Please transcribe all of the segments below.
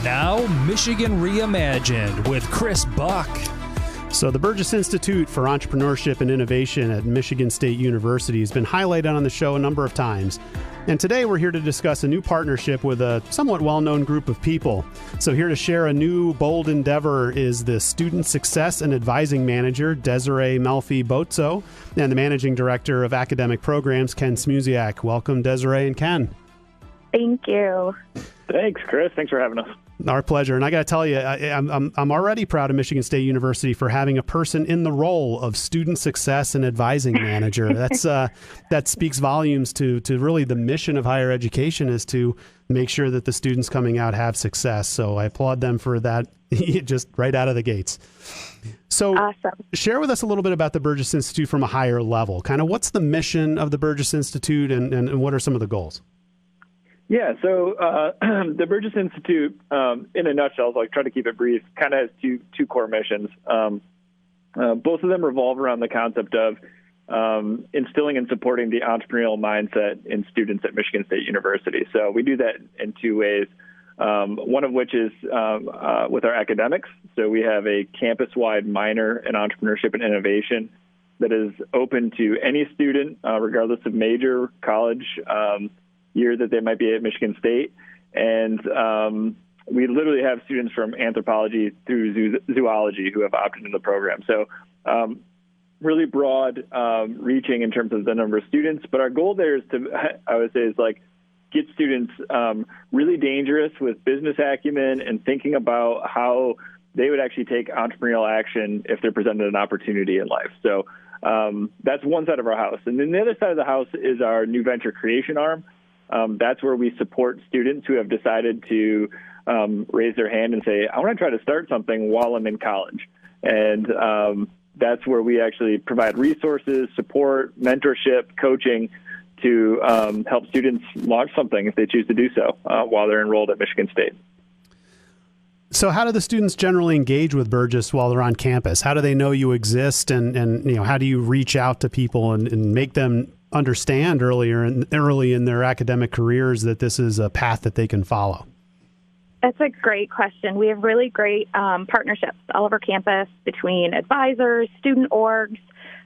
Now, Michigan Reimagined with Chris Buck. So the Burgess Institute for Entrepreneurship and Innovation at Michigan State University has been highlighted on the show a number of times. And today we're here to discuss a new partnership with a somewhat well-known group of people. So here to share a new bold endeavor is the Student Success and Advising Manager, Desiree Melfi Bozzo, and the Managing Director of Academic Programs, Ken Szymusiak. Welcome, Desiree and Ken. Thank you. Thanks, Chris. Thanks for having us. Our pleasure. And I got to tell you, I'm already proud of Michigan State University for having a person in the role of Student Success and Advising Manager. That speaks volumes to really the mission of higher education is to make sure that the students coming out have success. So I applaud them for that just right out of the gates. So awesome. Share with us a little bit about the Burgess Institute from a higher level. Kind of what's the mission of the Burgess Institute and what are some of the goals? Yeah, so the Burgess Institute, in a nutshell, I'll try to keep it brief, kind of has two core missions. Both of them revolve around the concept of instilling and supporting the entrepreneurial mindset in students at Michigan State University. So we do that in two ways, one of which is with our academics. So we have a campus-wide minor in entrepreneurship and innovation that is open to any student, regardless of major, college, year that they might be at Michigan State. And we literally have students from anthropology through zoology who have opted into the program. So really broad reaching in terms of the number of students. But our goal there is get students really dangerous with business acumen and thinking about how they would actually take entrepreneurial action if they're presented an opportunity in life. So that's one side of our house. And then the other side of the house is our new venture creation arm. That's where we support students who have decided to raise their hand and say, I want to try to start something while I'm in college. And that's where we actually provide resources, support, mentorship, coaching to help students launch something if they choose to do so while they're enrolled at Michigan State. So how do the students generally engage with Burgess while they're on campus? How do they know you exist? And how do you reach out to people and make them understand early in their academic careers that this is a path that they can follow? That's a great question. We have really great partnerships all over campus between advisors, student orgs,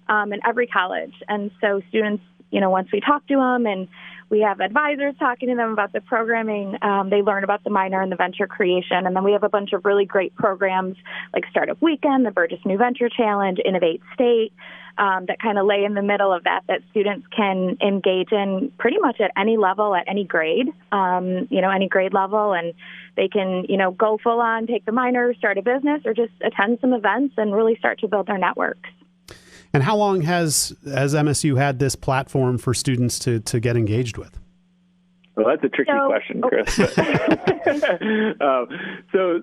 and every college. And so students, once we talk to them and we have advisors talking to them about the programming, they learn about the minor and the venture creation. And then we have a bunch of really great programs like Startup Weekend, the Burgess New Venture Challenge, Innovate State, that kind of lay in the middle of that students can engage in pretty much at any level, at any grade, any grade level. And they can, go full on, take the minor, start a business, or just attend some events and really start to build their networks. And how long has MSU had this platform for students to get engaged with? Well, that's a tricky question, Chris. So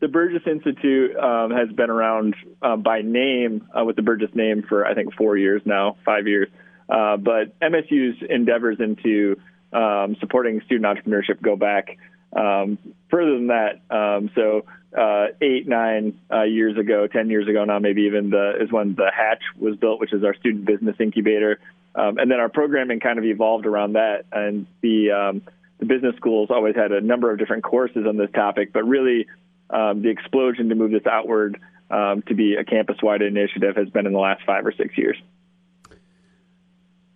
the Burgess Institute has been around by name with the Burgess name for, I think, 4 years now, 5 years. But MSU's endeavors into supporting student entrepreneurship go back further than that. 8, 9 years ago, 10 years ago now, maybe even is when the Hatch was built, which is our student business incubator. And then our programming kind of evolved around that. And the business schools always had a number of different courses on this topic, but really the explosion to move this outward to be a campus-wide initiative has been in the last 5 or 6 years.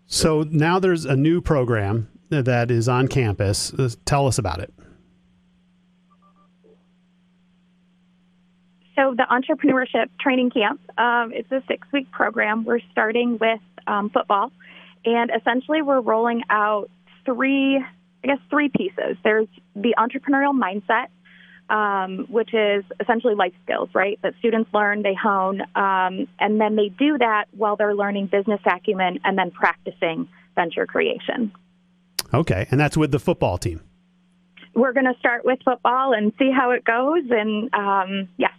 So now there's a new program that is on campus. Tell us about it. So the Entrepreneurship Training Camp, it's a 6-week program. We're starting with football, and essentially we're rolling out three pieces. There's the entrepreneurial mindset, which is essentially life skills, right, that students learn, they hone, and then they do that while they're learning business acumen and then practicing venture creation. Okay, and that's with the football team. We're going to start with football and see how it goes, and yes.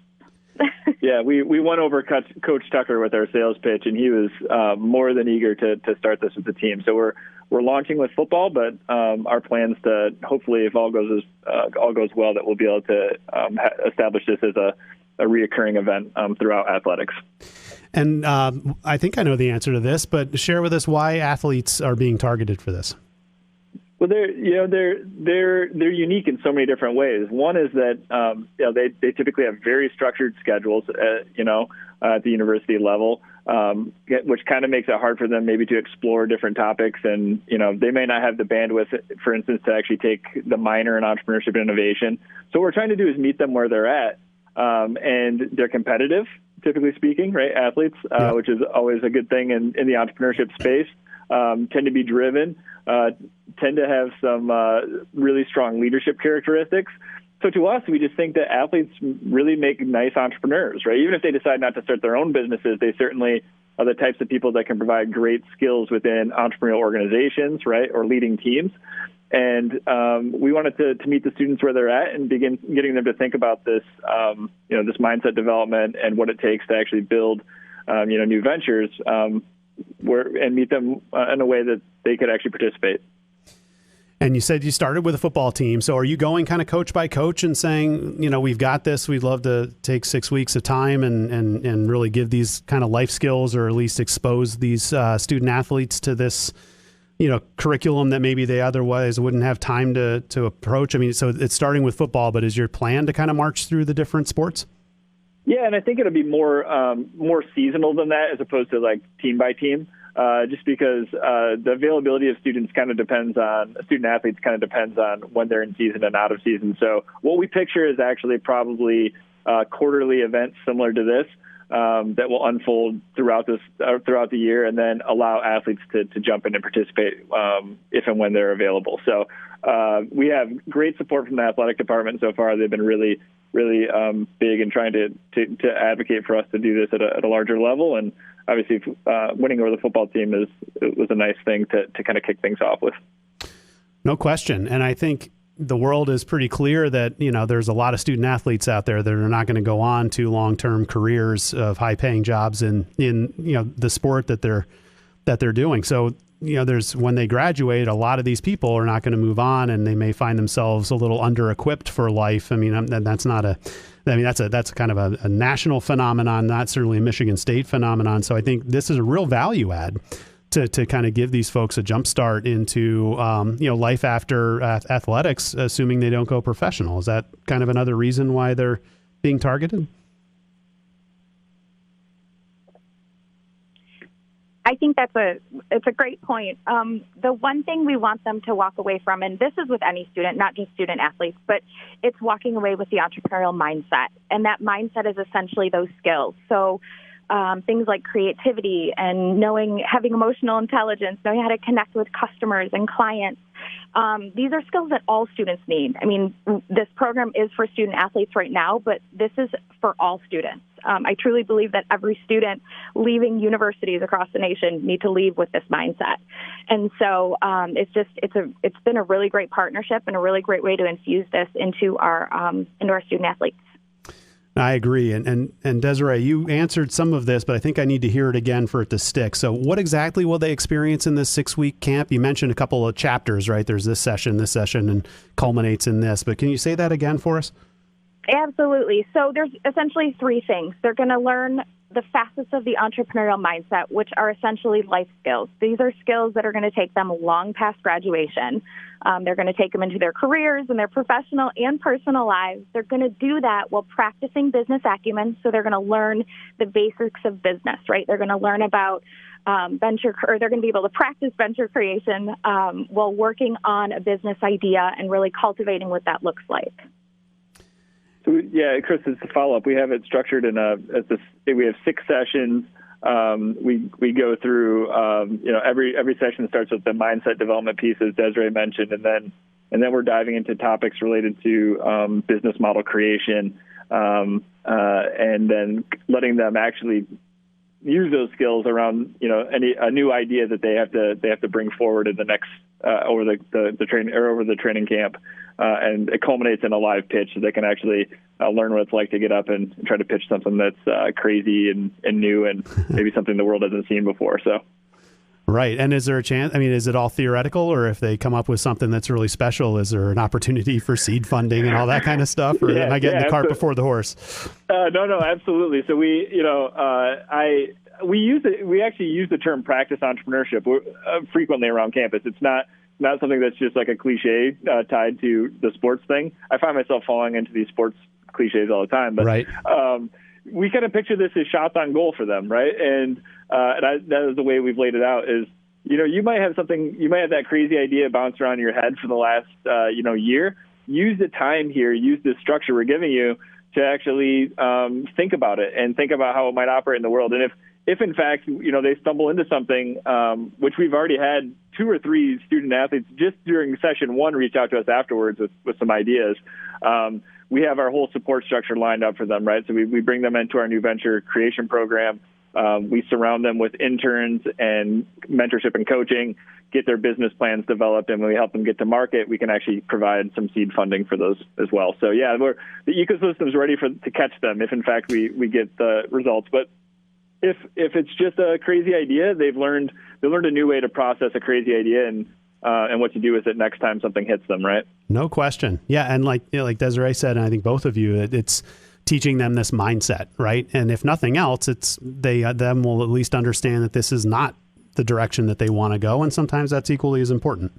Yeah, we won over Coach Tucker with our sales pitch, and he was more than eager to start this with the team. So we're launching with football, but our plans to hopefully, if all goes well, that we'll be able to establish this as a reoccurring event throughout athletics. And I think I know the answer to this, but share with us why athletes are being targeted for this. Well, they're unique in so many different ways. One is that they typically have very structured schedules, at the university level, which kind of makes it hard for them maybe to explore different topics. And they may not have the bandwidth, for instance, to actually take the minor in entrepreneurship and innovation. So what we're trying to do is meet them where they're at, and they're competitive, typically speaking, right? Athletes, which is always a good thing in the entrepreneurship space. Tend to be driven, tend to have some really strong leadership characteristics. So to us, we just think that athletes really make nice entrepreneurs, right? Even if they decide not to start their own businesses, they certainly are the types of people that can provide great skills within entrepreneurial organizations, right, or leading teams. And we wanted to meet the students where they're at and begin getting them to think about this, this mindset development and what it takes to actually build, new ventures. And meet them in a way that they could actually participate. And you said you started with a football team. So are you going kind of coach by coach and saying, we've got this, we'd love to take 6 weeks of time and really give these kind of life skills, or at least expose these student athletes to this, curriculum that maybe they otherwise wouldn't have time to approach? I mean, so it's starting with football, but is your plan to kind of march through the different sports? Yeah, and I think it'll be more seasonal than that, as opposed to like team by team, just because the availability of student athletes kind of depends on when they're in season and out of season. So what we picture is actually probably quarterly events similar to this that will unfold throughout the year, and then allow athletes to jump in and participate if and when they're available. So we have great support from the athletic department so far. They've been really big in trying to advocate for us to do this at a larger level. And obviously winning over the football team was a nice thing to kind of kick things off with. No question. And I think the world is pretty clear that, there's a lot of student athletes out there that are not going to go on to long-term careers of high-paying jobs in the sport that they're doing. So, when they graduate, a lot of these people are not going to move on, and they may find themselves a little under-equipped for life. I mean, that's kind of a national phenomenon, not certainly a Michigan State phenomenon. So I think this is a real value add to kind of give these folks a jump start into, life after athletics, assuming they don't go professional. Is that kind of another reason why they're being targeted? I think it's a great point. The one thing we want them to walk away from, and this is with any student, not just student athletes, but it's walking away with the entrepreneurial mindset. And that mindset is essentially those skills. So things like creativity and having emotional intelligence, knowing how to connect with customers and clients. These are skills that all students need. I mean, this program is for student athletes right now, but this is for all students. I truly believe that every student leaving universities across the nation need to leave with this mindset. And so it's been a really great partnership and a really great way to infuse this into our student athletes. I agree. And Desiree, you answered some of this, but I think I need to hear it again for it to stick. So what exactly will they experience in this 6-week camp? You mentioned a couple of chapters, right? There's this session, and culminates in this. But can you say that again for us? Absolutely. So there's essentially 3 things. They're going to learn the facets of the entrepreneurial mindset, which are essentially life skills. These are skills that are going to take them long past graduation. They're going to take them into their careers and their professional and personal lives. They're going to do that while practicing business acumen. So they're going to learn the basics of business, right? They're going to learn about they're going to be able to practice venture creation while working on a business idea and really cultivating what that looks like. So, yeah, Chris, as a follow-up, we have it structured we have 6 sessions. We go through, every session starts with the mindset development piece, as Desiree mentioned, and then we're diving into topics related to business model creation, and then letting them actually use those skills around, a new idea that they have to bring forward in the next over the training camp. And it culminates in a live pitch, so they can actually learn what it's like to get up and try to pitch something that's crazy and new and maybe something the world hasn't seen before. So, right. And is there a chance? I mean, is it all theoretical, or if they come up with something that's really special, is there an opportunity for seed funding and all that kind of stuff? Or am I getting the cart before the horse? No, absolutely. So we actually use the term practice entrepreneurship frequently around campus. It's not not something that's just like a cliche tied to the sports thing. I find myself falling into these sports cliches all the time, but right. We kind of picture this as shots on goal for them, right? And that is the way we've laid it out. Is you might have that crazy idea bounce around your head for the last year. Use the time here, use the structure we're giving you to actually think about it and think about how it might operate in the world. And if in fact, they stumble into something, which we've already had 2 or 3 student athletes just during session 1 reach out to us afterwards with some ideas. We have our whole support structure lined up for them, right? So we bring them into our new venture creation program. We surround them with interns and mentorship and coaching, get their business plans developed, and when we help them get to market, we can actually provide some seed funding for those as well. So yeah, the ecosystem's ready to catch them if in fact we get the results. But if it's just a crazy idea, they learned a new way to process a crazy idea and what to do with it next time something hits them, right? No question. Yeah, and like Desiree said, and I think both of you, it's teaching them this mindset, right? And if nothing else, it's them will at least understand that this is not the direction that they want to go, and sometimes that's equally as important.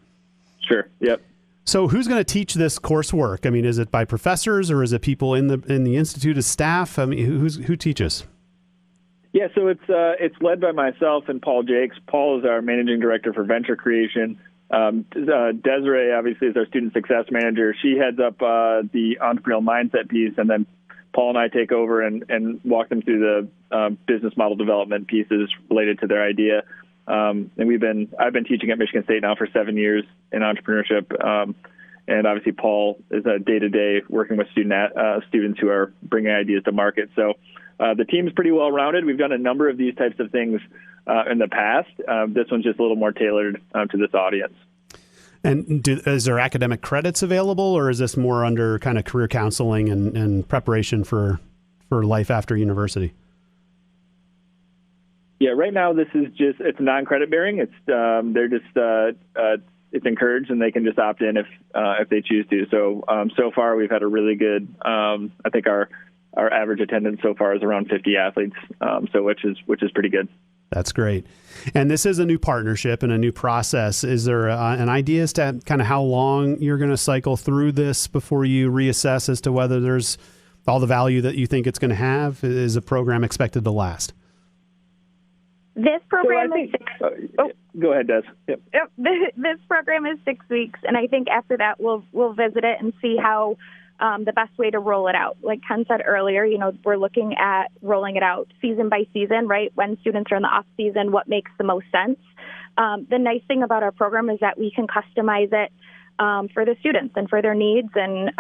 Sure. Yep. So who's going to teach this coursework? I mean, is it by professors or is it people in the institute as staff? I mean, who teaches? Yeah, so it's led by myself and Paul Jakes. Paul is our managing director for venture creation. Desiree, obviously, is our student success manager. She heads up the entrepreneurial mindset piece, and then Paul and I take over and walk them through the business model development pieces related to their idea. And I've been teaching at Michigan State now for 7 years in entrepreneurship. And obviously, Paul is a day-to-day working with students who are bringing ideas to market. So the team's pretty well-rounded. We've done a number of these types of things in the past. This one's just a little more tailored to this audience. And is there academic credits available, or is this more under kind of career counseling and preparation for life after university? Yeah, right now it's non-credit bearing. It's encouraged, and they can just opt in if they choose to. So far we've had a really good. I think our average attendance so far is around 50 athletes, which is pretty good. That's great. And this is a new partnership and a new process. Is there an idea as to kind of how long you're going to cycle through this before you reassess as to whether there's all the value that you think it's going to have? Is a program expected to last? This program is Go ahead, Des. Yep. This program is 6 weeks, and I think after that we'll visit it and see how the best way to roll it out. Like Ken said earlier, we're looking at rolling it out season by season, right? When students are in the off season, what makes the most sense. The nice thing about our program is that we can customize it for the students and for their needs. And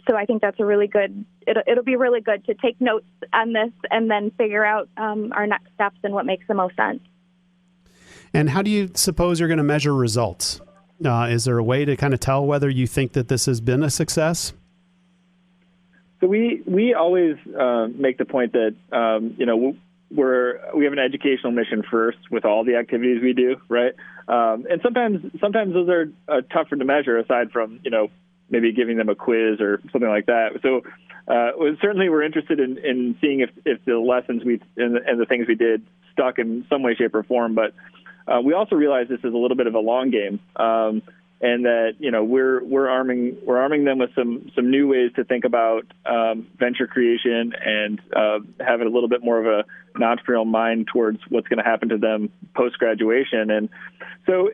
so I think that's it'll be really good to take notes on this and then figure out our next steps and what makes the most sense. And how do you suppose you're going to measure results? Is there a way to kind of tell whether you think that this has been a success? So we always make the point that we have an educational mission first with all the activities we do, right? And sometimes those are tougher to measure aside from maybe giving them a quiz or something like that. So certainly we're interested in seeing if the lessons and the things we did stuck in some way, shape, or form. But we also realize this is a little bit of a long game. And that we're arming them with some new ways to think about venture creation and having a little bit more of an entrepreneurial mind towards what's going to happen to them post graduation. And so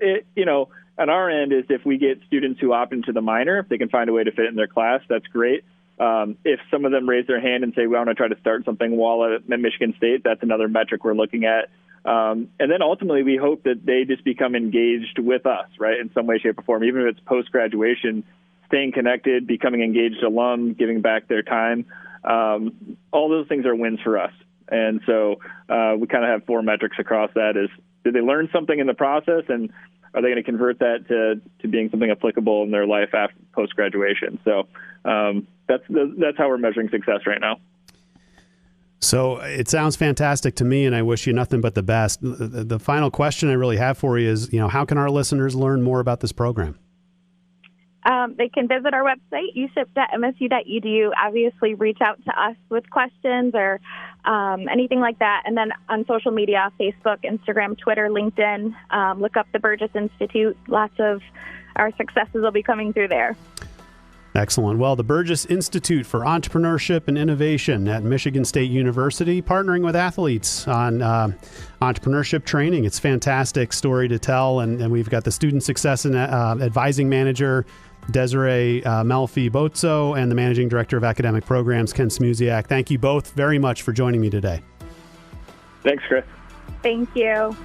on our end is if we get students who opt into the minor, if they can find a way to fit in their class, that's great. If some of them raise their hand and say we want to try to start something while at Michigan State, that's another metric we're looking at. And then ultimately, we hope that they just become engaged with us, right, in some way, shape, or form, even if it's post-graduation, staying connected, becoming engaged alum, giving back their time. All those things are wins for us. And so we kind of have 4 metrics across that is, did they learn something in the process, and are they going to convert that to being something applicable in their life after post-graduation? So that's how we're measuring success right now. So it sounds fantastic to me, and I wish you nothing but the best. The final question I really have for you is, how can our listeners learn more about this program? They can visit our website, uship.msu.edu. Obviously, reach out to us with questions or anything like that. And then on social media, Facebook, Instagram, Twitter, LinkedIn, look up the Burgess Institute. Lots of our successes will be coming through there. Excellent. Well, the Burgess Institute for Entrepreneurship and Innovation at Michigan State University, partnering with athletes on entrepreneurship training. It's a fantastic story to tell, and we've got the Student Success and Advising Manager, Desiree Melfi Bozzo, and the Managing Director of Academic Programs, Ken Szymusiak. Thank you both very much for joining me today. Thanks, Chris. Thank you.